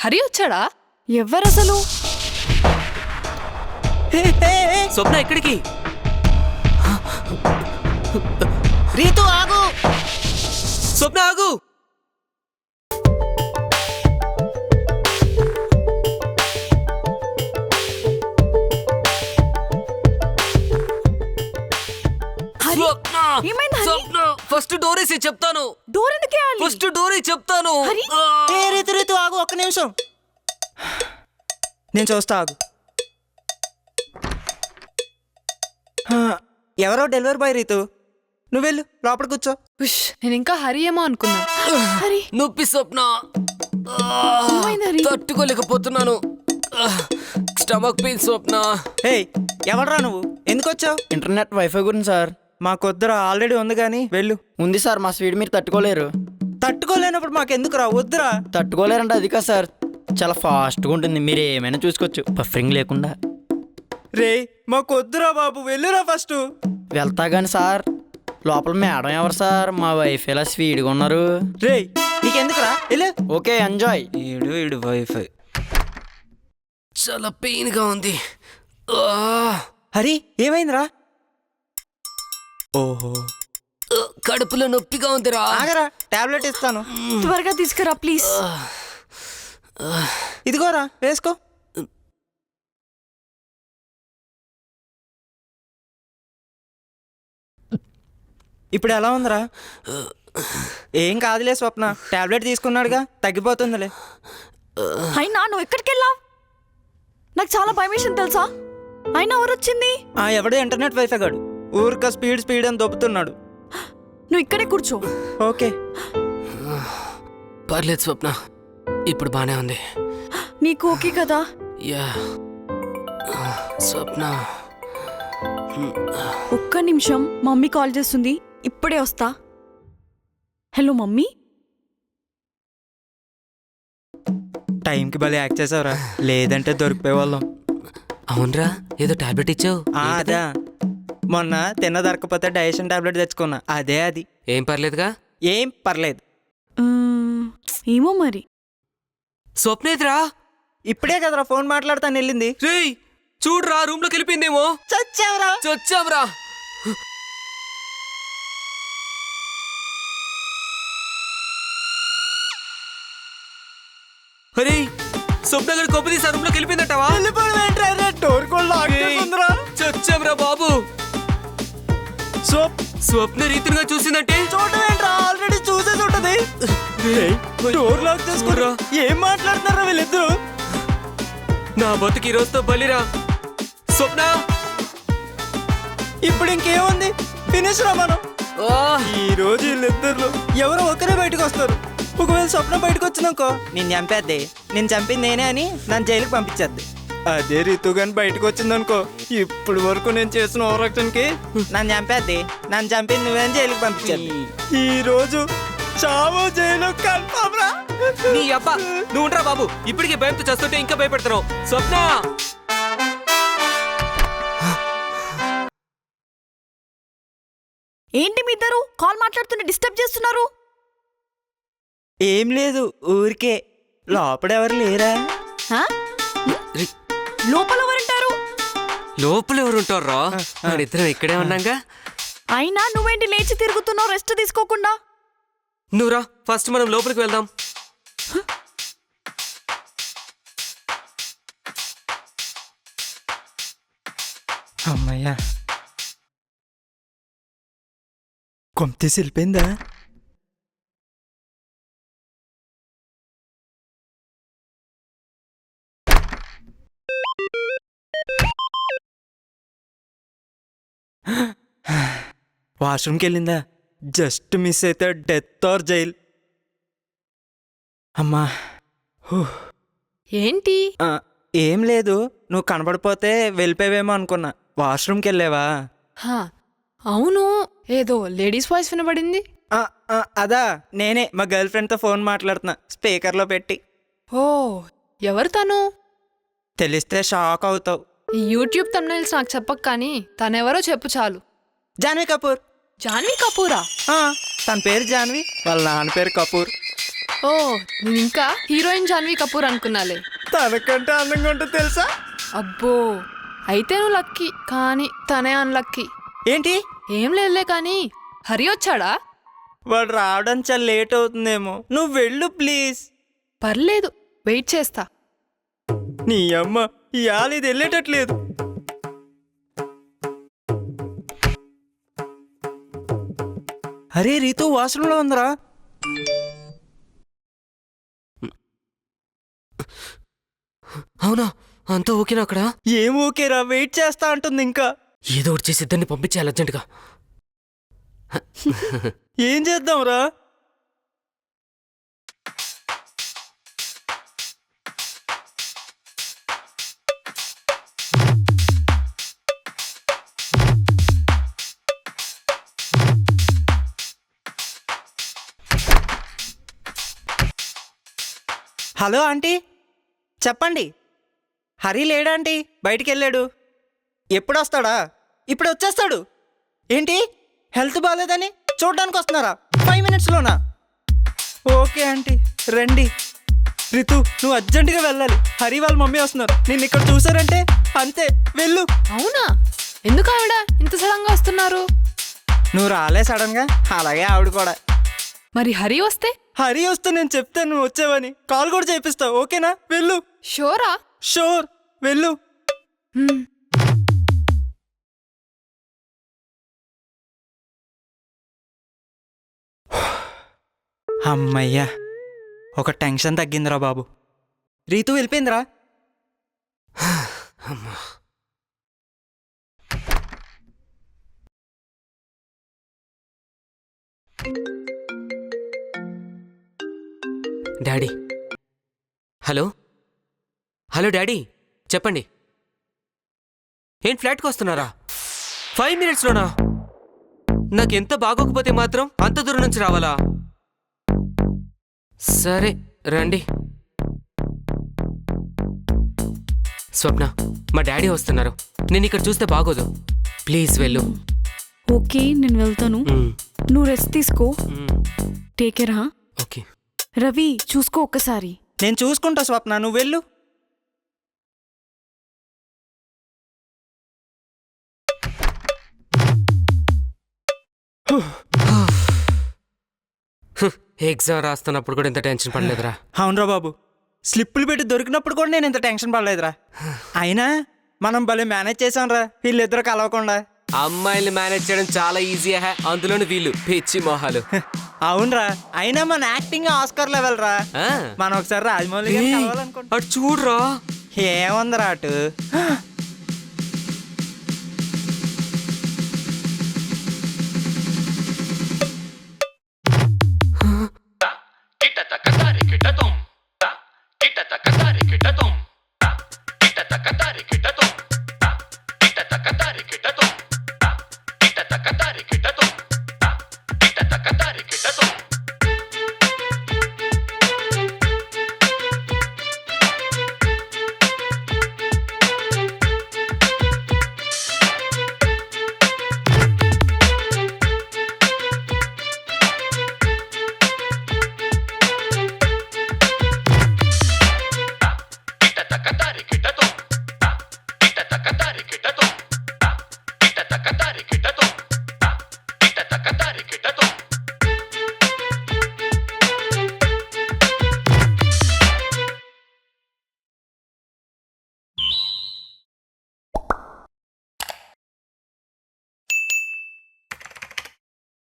హరి వచ్చాడా? ఎవరసలు? స్వప్న ఎక్కడికి? రీతు ఆగు. స్వప్న ఆగు. స్వప్న ఫస్ట్ డోర్ వేసి చెప్తాను. డోర్ ఎందుకు వేయాలి? ఫస్ట్ డోర్ వేసి చెప్తాను. రీతు ఆగు, ఒక్క నిమిషం నేను చూస్తా, ఆగు. ఎవరో డెలివరీ బాయ్ రీతు, నువ్వు వెళ్ళు లోపల కూర్చో. నేను ఇంకా హరి ఏమో అనుకున్నా. నొప్పి స్వప్న, తట్టుకోలేకపోతున్నాను. స్టమక్ పెయిన్ స్వప్న. హే ఎవడరా నువ్వు, ఎందుకు వచ్చావు? ఇంటర్నెట్ వైఫై గురించి సార్. మాకొద్దురా, ఆల్రెడీ ఉంది కానీ వెళ్ళు. ఉంది సార్, మా స్పీడ్ మీరు తట్టుకోలేరు. తట్టుకోలేనప్పుడు మాకెందుకురా, వద్దురా. తట్టుకోలేరంటే అది కాదు సార్, చాలా ఫాస్ట్గా ఉంటుంది, మీరు ఏమైనా చూసుకోవచ్చు బఫరింగ్ లేకుండా. రే మాకొద్దురా బాబు, వెళ్ళురా ఫస్ట్. వెళ్తా కానీ సార్, లోపల మేడం ఎవరు సార్? మా వైఫ్ ఎలా స్పీడ్గా ఉన్నారు. రే నీకెందుకురా, వెళ్ళు. Okay enjoy. ఈడు వైఫై చాలా పెయిన్ గా ఉంది. హరి ఏమైందిరా? ఓహో కడుపులో నొప్పిగా ఉందిరా. ఆగరా, టాబ్లెట్ ఇస్తాను. త్వరగా తీసుకురా ప్లీజ్. ఇదిగోరా వేసుకో. ఇప్పుడు ఎలా ఉందిరా? ఏం కాదులే స్వప్న, టాబ్లెట్ తీసుకున్నాడుగా, తగ్గిపోతుందిలే. అయినా నువ్వు ఎక్కడికి వెళ్ళావు? నాకు చాలా భయం తెలుసా. అయినా ఎవరు వచ్చింది? ఎవడో ఇంటర్నెట్ వైఫై గాడు ఊరిక స్పీడ్ అని దొబ్బుతున్నాడు. నువ్వు ఇక్కడే కూర్చో. ఓకే పర్లేదు స్వప్న, ఇప్పుడు బానే ఉంది. నీకు ఓకే కదా? యా స్వప్న. ఒక్క నిమిషం, మమ్మీ కాల్ చేస్తుంది, ఇప్పుడే వస్తా. Hello mummy. టైంకి భలే యాక్ట్ చేసావురా, లేదంటే దొరికిపోయే వాళ్ళం. అవునరా, ఏదో టాబ్లెట్ ఇచ్చావు. అదా మొన్న తిన్న దొరకపోతే డైజెషన్ టాబ్లెట్ తెచ్చుకున్నా, అదే అది. ఏం పర్లేదుగా? ఏం పర్లేదు. ఏమో మరి. స్వప్న ఎదురా? ఇప్పుడే కదరా ఫోన్ మాట్లాడతాను వెళ్ళింది. రేయ్ చూడరా, రూమ్ లోకి వెళ్ళిపోయిందేమో. చచ్చావురా. అరే స్వప్న గారు కొబ్బరి తీసా, రూమ్ లోకి వెళ్ళిపోయిందటవా? చచ్చావురా బాబు. స్వప్న రీతిగా చూసిందంటే ఆల్రెడీ చూసేసి ఉంటది. డోర్ లాక్ చేసుకురా. ఏం మాట్లాడుతున్నారా వీళ్ళిద్దరు? నా బతుకి ఈ రోజుతో బలిరా స్వప్న. ఇప్పుడు ఇంకేముంది, ఫినిష్ రా మనం. ఈ రోజు వీళ్ళిద్దరు ఎవరో ఒకరే బయటకు వస్తారు. ఒకవేళ స్వప్న బయటకు వచ్చిందనుకో, నేను చంపేద్ది, నేను చంపింది నేనే అని నన్ను జైలుకి పంపించేద్ది. అదే రీతు గాని బయటకు వచ్చిందనుకో, ఇప్పుడు వరకు నేను చేసిన ఓవరాక్షన్కి నన్ను చంపేద్ది, నన్ను చంపింది నువ్వేం జైలుకి పంపించేద్ది. ఈ రోజు చావో జైలు కన్ఫర్మ్ రా. నీ అబ్బా నువ్వు ఉంటారా బాబు, ఇప్పటికే భయంతో చేస్తుంటే ఇంకా భయపెడతావు. స్వప్న ఏంటి మీ ఇద్దరు కాల్ మాట్లాడుతుంటే డిస్టర్బ్ చేస్తున్నారు? ఏం లేదు, ఊరికే. లోపల ఎవరు లేరా? లోపల ఎవరుంటారు? లోపల ఎవరుంటారా? ఇద్దరం ఇక్కడే ఉన్నాగా. అయినా నువ్వేంటి లేచి తిరుగుతున్నావు రెస్ట్ తీసుకోకుండా? నువ్వురా, ఫస్ట్ మనం లోపలికి వెళ్దాం. అమ్మయ్యా, కొంతేసి వెళ్ళిపోయిందా? వాష్రూమ్కి వెళ్ళిందా? జస్ట్ మిస్ అయితే డెత్ ఆర్ జైల్. అమ్మా ఏంటి? ఏం లేదు, నువ్వు కనబడిపోతే వెళ్ళిపోయావేమో అనుకున్నా. వాష్రూమ్కి వెళ్ళావా? అవును, ఏదో లేడీస్ వాయిస్ వినబడింది. అదా నేనే మా గర్ల్ ఫ్రెండ్తో ఫోన్ మాట్లాడుతున్నా స్పీకర్లో పెట్టి. ఓ ఎవరు తను? తెలిస్తే షాక్ అవుతావు. ఈ యూట్యూబ్ థంబ్నెయిల్స్ నాకు చెప్పకు, కానీ తనెవరో చెప్పు చాలు. జాన్వీ కపూర్. జాన్వీ కపూరా? తన పేరు జాన్వీ, వాళ్ళ నాన్న పేరు కపూర్. ఓ నేను ఇంకా హీరోయిన్ జాన్వీ కపూర్ అనుకున్నాలే. తనకంటే అందంగా ఉంటుంది తెలుసా? అబ్బో అయితే నువ్వు లక్కీ, కానీ తనే అన్లక్కీ. ఏంటి? ఏం లేదులే కానీ హరి వచ్చాడా? వాడు రావడం చాలా లేట్ అవుతుందేమో, నువ్వు వెళ్ళు ప్లీజ్. పర్లేదు వెయిట్ చేస్తా. నీ అమ్మ ఇవాళ ఇది వెళ్ళేటట్లేదు. అరే రీతు వాష్రూమ్లో ఉందిరా. అవునా, అంతా ఓకేనా అక్కడ? ఏం ఓకేరా, వెయిట్ చేస్తా అంటుంది ఇంకా. ఏదో ఒకటి చేసి ఇద్దరిని పంపించేయాలి అర్జెంటుగా. ఏం చేద్దాంరా? హలో ఆంటీ, చెప్పండి. హరి లేడా ఆంటీ? బయటికి వెళ్ళాడు. ఎప్పుడు వస్తాడా? ఇప్పుడు వచ్చేస్తాడు. ఏంటి, హెల్త్ బాగాలేదని చూడడానికి వస్తున్నారా? 5 minutesలోనా? ఓకే ఆంటీ రండి. రితు నువ్వు అర్జెంటుగా వెళ్ళాలి, హరి వాళ్ళ మమ్మీ వస్తున్నారు. నిన్ను ఇక్కడ చూసారంటే అంతే, వెళ్ళు. అవునా, ఎందుకు ఆవిడ ఇంత సడన్గా వస్తున్నారు? నువ్వు రాలే సడన్గా, అలాగే ఆవిడ కూడా. మరి హరి వస్తే? హరి వస్తే నేను చెప్తాను నువ్వు వచ్చావని, కాల్ కూడా చేపిస్తావు. ఓకేనా? వెళ్ళు. షోరా? షూర్, వెళ్ళు. అమ్మయ్యా, ఒక టెన్షన్ తగ్గిందిరా బాబు. రీతు వెళ్ళిపోయిందిరా. డాడీ, హలో హలో డాడీ, చెప్పండి. ఏం ఫ్లాట్కి వస్తున్నారా? 5 minutesలోనా? నాకెంత బాగోకపోతే మాత్రం అంత దూరం నుంచి రావాలా? సరే రండి. స్వప్న, మా డాడీ వస్తున్నారు. నేను ఇక్కడ చూస్తే బాగోదు, ప్లీజ్ వెళ్ళు. ఓకే నేను వెళ్తాను, నువ్వు రెస్ట్ తీసుకో. Take care. ఓకే. రవి చూసుకో ఒక్కసారి. నేను చూసుకుంటా స్వప్న, నువ్వు వెళ్ళు. ఎగ్జామ్ రాస్తున్నప్పుడు కూడా ఇంత టెన్షన్ పడలేదురా. అవునరా బాబు, స్లిప్పులు పెట్టి దొరికినప్పుడు కూడా నేను ఇంత టెన్షన్ పడలేదురా. అయినా మనం భలే మేనేజ్ చేసాంరా వీళ్ళిద్దరు కలవకుండా. అమ్మాయిల్ని మేనేజ్ చేయడం చాలా ఈజీ, అందులోని వీళ్ళు పిచ్చి మొహాలు. అవునరా, అయినా మన యాక్టింగ్ ఆస్కార్ లెవెల్ రా. ఆ. మనం ఒకసారి రాజమౌళి గారిని కలవాలనుకుంటా. అటు చూడరా. ఏముందిరా అటు?